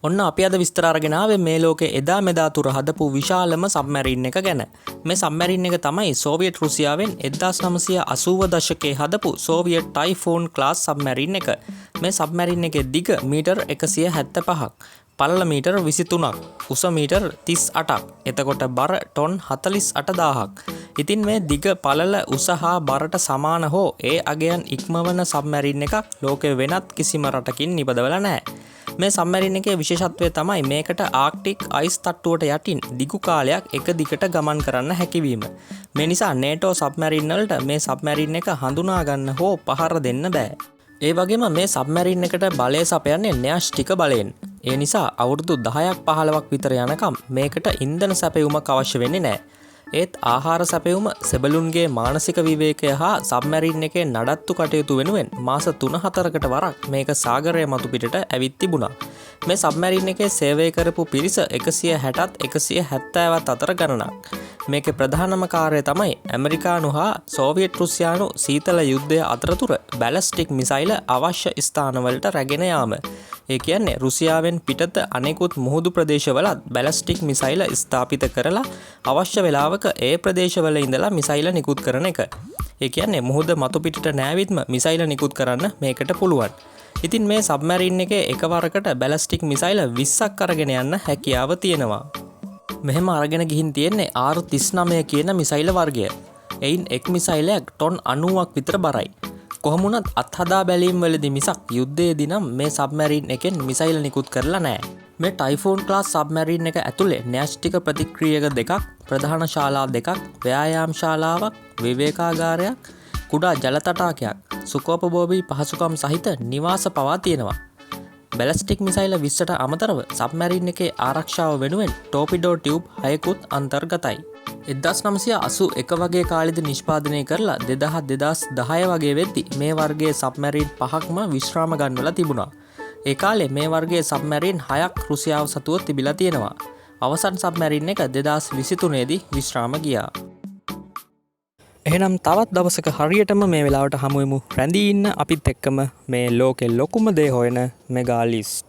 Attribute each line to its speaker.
Speaker 1: ඔන්න අපි අද විස්තර අරගෙන ආවේ මේ ලෝකේ එදා මෙදා තුර හදපු විශාලම සබ්මැරින් එක ගැන. මේ සබ්මැරින් එක තමයි සෝවියට් රුසියාවෙන් 1980 දශකයේ හදපු සෝවියට් ටයිෆෝන් ක්ලාස් සබ්මැරින් එක. මේ සබ්මැරින් එකේ දිග මීටර් 175ක්, පළල මීටර් 23ක්, උස මීටර් 38ක්. එතකොට බර ටොන් 48000ක්. ඉතින් මේ දිග පළල උස හා බරට සමාන හෝ ඒ අගයන් ඉක්මවන සබ්මැරින් එකක් ලෝකේ වෙනත් කිසිම රටකින් නිපදවලා නැහැ. මේ සබ්මැරින් එකේ විශේෂත්වය තමයි මේකට ආක්ටික් අයිස් තට්ටුවට යටින් දිගු කාලයක් එක දිගට ගමන් කරන්න හැකිවීම. මේ නිසා නේටෝ සබ්මැරින් වලට මේ සබ්මැරින් එක හඳුනා ගන්න හෝ පහර දෙන්න බෑ. ඒ වගේම මේ සබ්මැරින් එකට බලය සපයන්නේ න්‍යෂ්ටික බලයෙන්. ඒ නිසා අවුරුදු 10ක් 15ක් විතර යනකම් මේකට ඉන්ධන සැපයුමක් අවශ්‍ය වෙන්නේ නැහැ. ඒත් ආහාර සැපයුම, සෙබළුන්ගේ මානසික විවේකය හා සබ්මැරින් එකේ නඩත්තු කටයුතු වෙනුවෙන් මාස 3-4කට වරක් මේක සාගරය මතු පිටට ඇවිත් තිබුණා. මේ සබ්මැරින් එකේ සේවය කරපු පිරිස 160ත් 170ත් අතර ගණනක්. මේකේ ප්‍රධානම කාර්යය තමයි ඇමරිකානු හා සෝවියට් රුසියානු සීතල යුද්ධය අතරතුර බැලස්ටික් මිසයිල අවශ්‍ය ස්ථානවලට රැගෙන යාම. ඒ කියන්නේ රුසියාවෙන් පිටත අනෙකුත් මුහුදු ප්‍රදේශවලත් බැලස්ටික් මිසයිල ස්ථාපිත කරලා අවශ්‍ය වෙලාවක ඒ ප්‍රදේශවල ඉඳලා මිසයිල නිකුත් කරන එක. ඒ කියන්නේ මුහුද මතු පිටට නෑවිත්ම මිසයිල නිකුත් කරන්න මේකට පුළුවන්. ඉතින් මේ සබ්මැරින් එකේ එකවරකට බැලස්ටික් මිසයිල 20ක් අරගෙන යන්න හැකියාව තියෙනවා. මෙහෙම අරගෙන ගිහින් තියෙන්නේ R39 කියන මිසයිල වර්ගය. එයින් එක් මිසයිලයක් ටොන් 90ක් විතර බරයි. කොහොමුණත් අත්හදා බැලීම් වලදී මිසක් යුද්ධයේදී නම් මේ සබ්මැරින් එකෙන් මිසයිල නිකුත් කරලා නැහැ. මේ ටයිෆෝන් ක්ලාස් සබ්මැරින් එක ඇතුලේ න්‍යෂ්ටික ප්‍රතික්‍රියක දෙකක්, ප්‍රධාන ශාලා දෙකක්, ව්‍යායාම් ශාලාවක්, විවේකාගාරයක්, කුඩා ජල තටාකයක්, සුඛෝපභෝගී පහසුකම් සහිත නිවාස පවා තියෙනවා. බැලස්ටික් මිසයිල 20ට අමතරව සබ්මැරින් එකේ ආරක්ෂාව වෙනුවෙන් ටෝපිඩෝ ටියුබ් 6කුත් අන්තර්ගතයි. 1981 වගේ කාලෙදි නිෂ්පාදනය කරලා 2010 වගේ වෙද්දි මේ වර්ගයේ සබ්මැරින් 5ක්ම විශ්‍රාම ගන්නවලා තිබුණා. ඒ කාලේ මේ වර්ගයේ සබ්මැරින් 6ක් රුසියාව සතුව තිබිලා තියෙනවා. අවසන් සබ්මැරින් එක 2023 දී විශ්‍රාම ගියා. එහෙනම් තවත් දවසක හරියටම මේ වෙලාවට හමු වෙමු. රැඳී ඉන්න අපිත් එක්කම මේ ලෝකෙ ලොකුම දේ හොයන මෙගා ලිස්ට්.